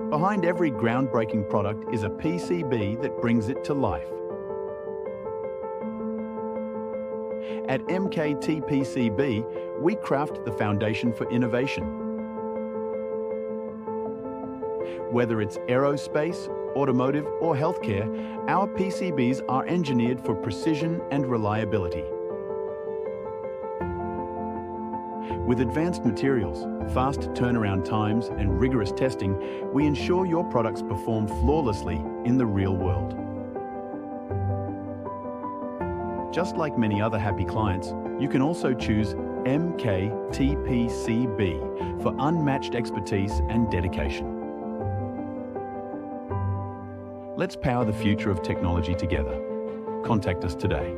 Behind every groundbreaking product is a PCB that brings it to life. At MKTPCB, we craft the foundation for innovation. Whether it's aerospace, automotive, or healthcare, our PCBs are engineered for precision and reliability. With advanced materials, fast turnaround times, and rigorous testing, we ensure your products perform flawlessly in the real world. Just like many other happy clients, you can also choose MKTPCB for unmatched expertise and dedication. Let's power the future of technology together. Contact us today.